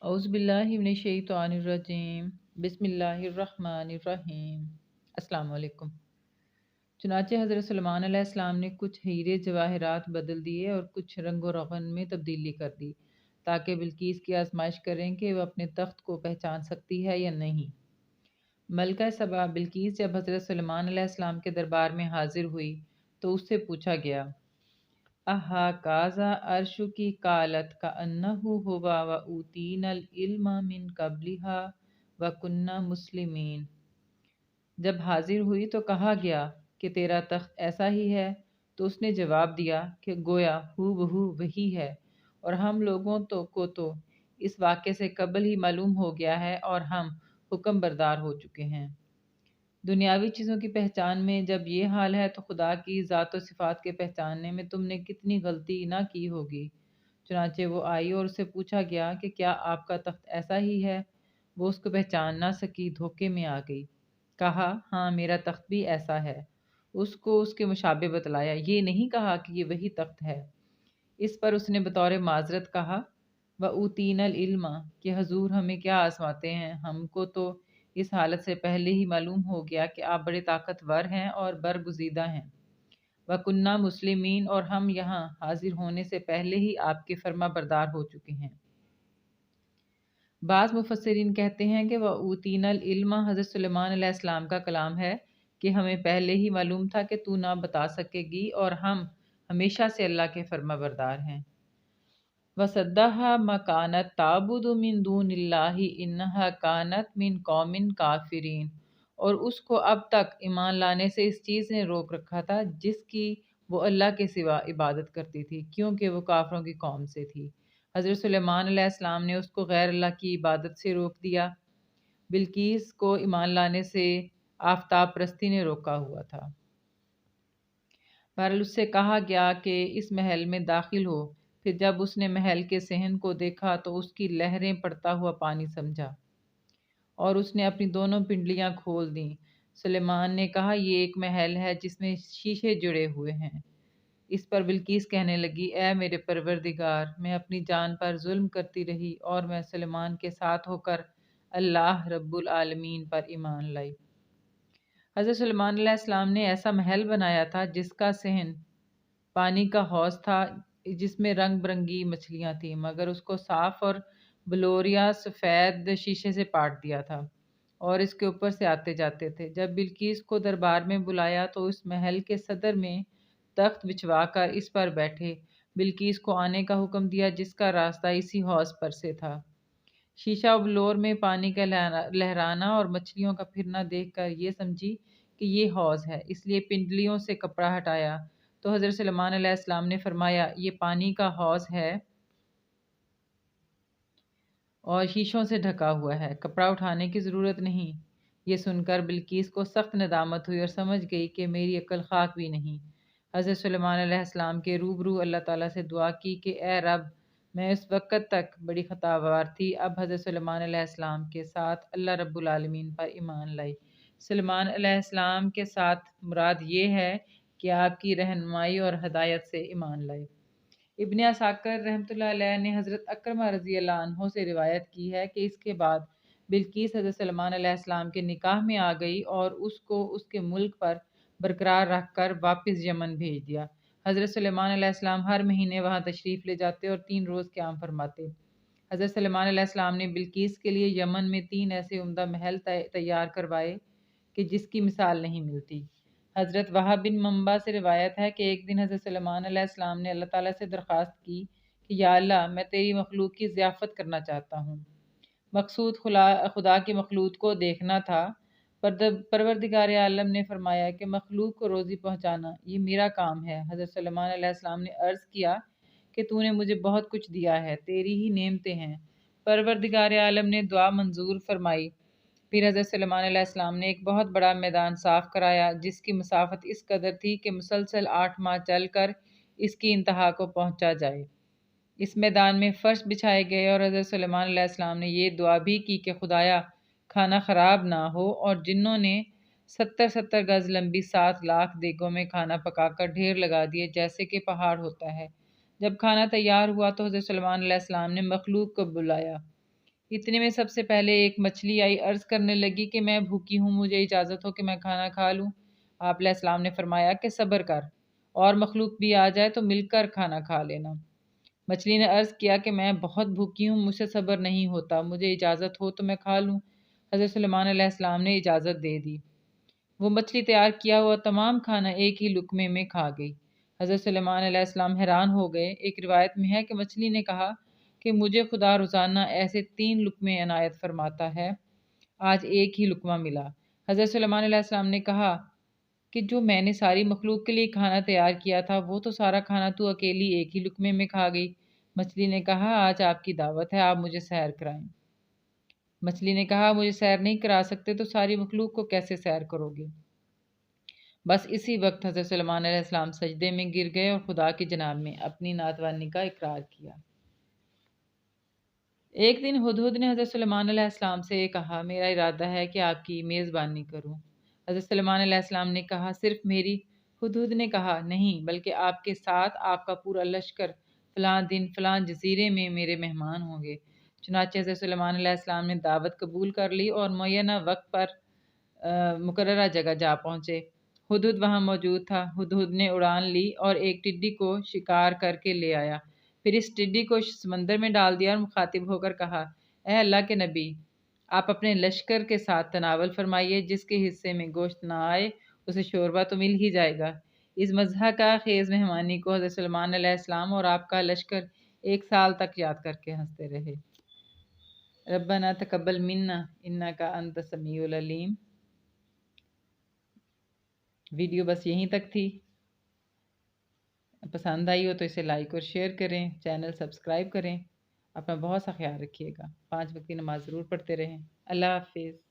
اعوذ باللہ من الشیطان الرجیم بسم اللہ الرحمن الرحیم۔ السلام علیکم۔ چنانچہ حضرت سلیمان علیہ السلام نے کچھ ہیرے جواہرات بدل دیے اور کچھ رنگ و روغن میں تبدیلی کر دی تاکہ بلقیس کی آزمائش کریں کہ وہ اپنے تخت کو پہچان سکتی ہے یا نہیں۔ ملکہ سبا بلقیس جب حضرت سلیمان علیہ السلام کے دربار میں حاضر ہوئی تو اس سے پوچھا گیا، اہا کازا عرشو کی قالت کا انہو ہوا و اوتین العلم من قبلہا و کننا مسلمین۔ جب حاضر ہوئی تو کہا گیا کہ تیرا تخت ایسا ہی ہے، تو اس نے جواب دیا کہ گویا ہو بہو وہی ہے، اور ہم لوگوں کو تو اس واقعے سے قبل ہی معلوم ہو گیا ہے اور ہم حکم بردار ہو چکے ہیں۔ دنیاوی چیزوں کی پہچان میں جب یہ حال ہے تو خدا کی ذات و صفات کے پہچاننے میں تم نے کتنی غلطی نہ کی ہوگی۔ چنانچہ وہ آئی اور اس سے پوچھا گیا کہ کیا آپ کا تخت ایسا ہی ہے؟ وہ اس کو پہچان نہ سکی، دھوکے میں آ گئی۔ کہا، ہاں میرا تخت بھی ایسا ہے۔ اس کو اس کے مشابہ بتلایا، یہ نہیں کہا کہ یہ وہی تخت ہے۔ اس پر اس نے بطور معذرت کہا، وَأُوتِينَ الْعِلْمَ، کہ حضور ہمیں کیا آزماتے ہیں، ہم کو تو اس حالت سے پہلے ہی معلوم ہو گیا کہ آپ بڑے طاقتور ہیں اور برگزیدہ ہیں۔ وَكُنَّا مُسْلِمِينَ، اور ہم یہاں حاضر ہونے سے پہلے ہی آپ کے فرما بردار ہو چکے ہیں۔ بعض مفسرین کہتے ہیں کہ وَأُوتِينَ الْعِلْمَ حضرت سلیمان علیہ السلام کا کلام ہے کہ ہمیں پہلے ہی معلوم تھا کہ تو نہ بتا سکے گی اور ہم ہمیشہ سے اللہ کے فرما بردار ہیں۔ وَصَدَّهَا مَا كَانَتْ تَعْبُدُ مِن دُونِ اللَّهِ إِنَّهَا كَانَتْ مِن قَوْمٍ كَافِرِينَ، اور اس کو اب تک ایمان لانے سے اس چیز نے روک رکھا تھا جس کی وہ اللہ کے سوا عبادت کرتی تھی، کیونکہ وہ کافروں کی قوم سے تھی۔ حضرت سلیمان علیہ السلام نے اس کو غیر اللہ کی عبادت سے روک دیا۔ بلقیس کو ایمان لانے سے آفتاب پرستی نے روکا ہوا تھا۔ بہرحال اس سے کہا گیا کہ اس محل میں داخل ہو۔ پھر جب اس نے محل کے صحن کو دیکھا تو اس کی لہریں پڑتا ہوا پانی سمجھا، اور اس نے اپنی دونوں پنڈلیاں کھول دیں۔ سلیمان نے کہا، یہ ایک محل ہے جس میں شیشے جڑے ہوئے ہیں۔ اس پر بلقیس کہنے لگی، اے میرے پروردگار، میں اپنی جان پر ظلم کرتی رہی اور میں سلیمان کے ساتھ ہو کر اللہ رب العالمین پر ایمان لائی۔ حضرت سلیمان علیہ السلام نے ایسا محل بنایا تھا جس کا صحن پانی کا حوض تھا، جس میں رنگ برنگی مچھلیاں تھیں، مگر اس کو صاف اور بلوریا سفید شیشے سے پاٹ دیا تھا اور اس کے اوپر سے آتے جاتے تھے۔ جب بلقیس کو دربار میں بلایا تو اس محل کے صدر میں تخت بچھوا کر اس پر بیٹھے بلقیس کو آنے کا حکم دیا، جس کا راستہ اسی حوض پر سے تھا۔ شیشہ و بلور میں پانی کا لہرانا اور مچھلیوں کا پھرنا دیکھ کر یہ سمجھی کہ یہ حوض ہے، اس لیے پنڈلیوں سے کپڑا ہٹایا تو حضرت سلیمان علیہ السلام نے فرمایا، یہ پانی کا حوض ہے اور شیشوں سے ڈھکا ہوا ہے، کپڑا اٹھانے کی ضرورت نہیں۔ یہ سن کر بلقیس کو سخت ندامت ہوئی اور سمجھ گئی کہ میری عقل خاک بھی نہیں۔ حضرت سلیمان علیہ السلام کے روبرو اللہ تعالیٰ سے دعا کی کہ اے رب، میں اس وقت تک بڑی خطاوار تھی، اب حضرت سلیمان علیہ السلام کے ساتھ اللہ رب العالمین پر ایمان لائی۔ سلیمان علیہ السلام کے ساتھ مراد یہ ہے کہ آپ کی رہنمائی اور ہدایت سے ایمان لائے۔ ابن عساکر رحمۃ اللہ علیہ نے حضرت اکرمہ رضی اللہ عنہ سے روایت کی ہے کہ اس کے بعد بلقیس حضرت سلیمان علیہ السلام کے نکاح میں آ گئی اور اس کو اس کے ملک پر برقرار رکھ کر واپس یمن بھیج دیا۔ حضرت سلیمان علیہ السلام ہر مہینے وہاں تشریف لے جاتے اور 3 روز قیام فرماتے۔ حضرت سلیمان علیہ السلام نے بلقیس کے لیے یمن میں 3 ایسے عمدہ محل تیار کروائے کہ جس کی مثال نہیں ملتی۔ حضرت وہب بن منبع سے روایت ہے کہ ایک دن حضرت سلیمان علیہ السلام نے اللہ تعالیٰ سے درخواست کی کہ یا اللہ، میں تیری مخلوق کی ضیافت کرنا چاہتا ہوں۔ مقصود خدا کی مخلوق کو دیکھنا تھا۔ پروردگار عالم نے فرمایا کہ مخلوق کو روزی پہنچانا یہ میرا کام ہے۔ حضرت سلیمان علیہ السلام نے عرض کیا کہ تو نے مجھے بہت کچھ دیا ہے، تیری ہی نعمتیں ہیں۔ پروردگار عالم نے دعا منظور فرمائی۔ پھر حضرت سلیمان علیہ السلام نے ایک بہت بڑا میدان صاف کرایا جس کی مسافت اس قدر تھی کہ مسلسل 8 ماہ چل کر اس کی انتہا کو پہنچا جائے۔ اس میدان میں فرش بچھائے گئے اور حضرت سلیمان علیہ السلام نے یہ دعا بھی کی کہ خدایا، کھانا خراب نہ ہو، اور جنوں نے 70 گز لمبی 7 لاکھ دیگوں میں کھانا پکا کر ڈھیر لگا دیے جیسے کہ پہاڑ ہوتا ہے۔ جب کھانا تیار ہوا تو حضرت سلیمان علیہ السلام نے مخلوق کو بلایا۔ اتنے میں سب سے پہلے ایک مچھلی آئی، عرض کرنے لگی کہ میں بھوکی ہوں، مجھے اجازت ہو کہ میں کھانا کھا لوں۔ آپ علیہ السلام نے فرمایا کہ صبر کر، اور مخلوق بھی آ جائے تو مل کر کھانا کھا لینا۔ مچھلی نے عرض کیا کہ میں بہت بھوکی ہوں، مجھ سے صبر نہیں ہوتا، مجھے اجازت ہو تو میں کھا لوں۔ حضرت سلیمان علیہ السلام نے اجازت دے دی۔ وہ مچھلی تیار کیا ہوا تمام کھانا ایک ہی لقمے میں کھا گئی۔ حضرت سلیمان علیہ السلام حیران ہو گئے۔ ایک روایت میں ہے کہ مچھلی نے کہا کہ مجھے خدا روزانہ ایسے 3 لقمے عنایت فرماتا ہے، آج ایک ہی لقمہ ملا۔ حضرت سلیمان علیہ السلام نے کہا کہ جو میں نے ساری مخلوق کے لیے کھانا تیار کیا تھا وہ تو سارا کھانا تو اکیلی ایک ہی لقمے میں کھا گئی۔ مچھلی نے کہا آج آپ کی دعوت ہے، آپ مجھے سیر کرائیں۔ مچھلی نے کہا مجھے سیر نہیں کرا سکتے تو ساری مخلوق کو کیسے سیر کرو گے؟ بس اسی وقت حضرت سلیمان علیہ السلام سجدے میں گر گئے اور خدا کی جناب میں اپنی ناتوانی کا اقرار کیا۔ ایک دن ہدہد نے حضرت سلیمان علیہ السلام سے کہا میرا ارادہ ہے کہ آپ کی میزبانی کروں۔ حضرت سلیمان علیہ السلام نے کہا صرف میری؟ ہدہد نے کہا نہیں، بلکہ آپ کے ساتھ آپ کا پورا لشکر فلاں دن فلاں جزیرے میں میرے مہمان ہوں گے۔ چنانچہ حضرت سلیمان علیہ السلام نے دعوت قبول کر لی اور معینہ وقت پر مقررہ جگہ جا پہنچے۔ ہدہد وہاں موجود تھا۔ ہدہد نے اڑان لی اور ایک ٹڈی کو شکار کر کے لے آیا، پھر اس ٹڈی کو سمندر میں ڈال دیا اور مخاطب ہو کر کہا اے اللہ کے نبی، آپ اپنے لشکر کے ساتھ تناول فرمائیے، جس کے حصے میں گوشت نہ آئے اسے شوربہ تو مل ہی جائے گا۔ اس مزاح کا خیز مہمانی کو حضرت سلیمان علیہ السلام اور آپ کا لشکر 1 سال تک یاد کر کے ہنستے رہے۔ ربنا تقبل منا انک انت السمیع العلیم۔ ویڈیو بس یہیں تک تھی۔ پسند آئی ہو تو اسے لائک اور شیئر کریں، چینل سبسکرائب کریں۔ اپنا بہت سا خیال رکھیے گا، 5 وقت کی نماز ضرور پڑھتے رہیں۔ اللہ حافظ۔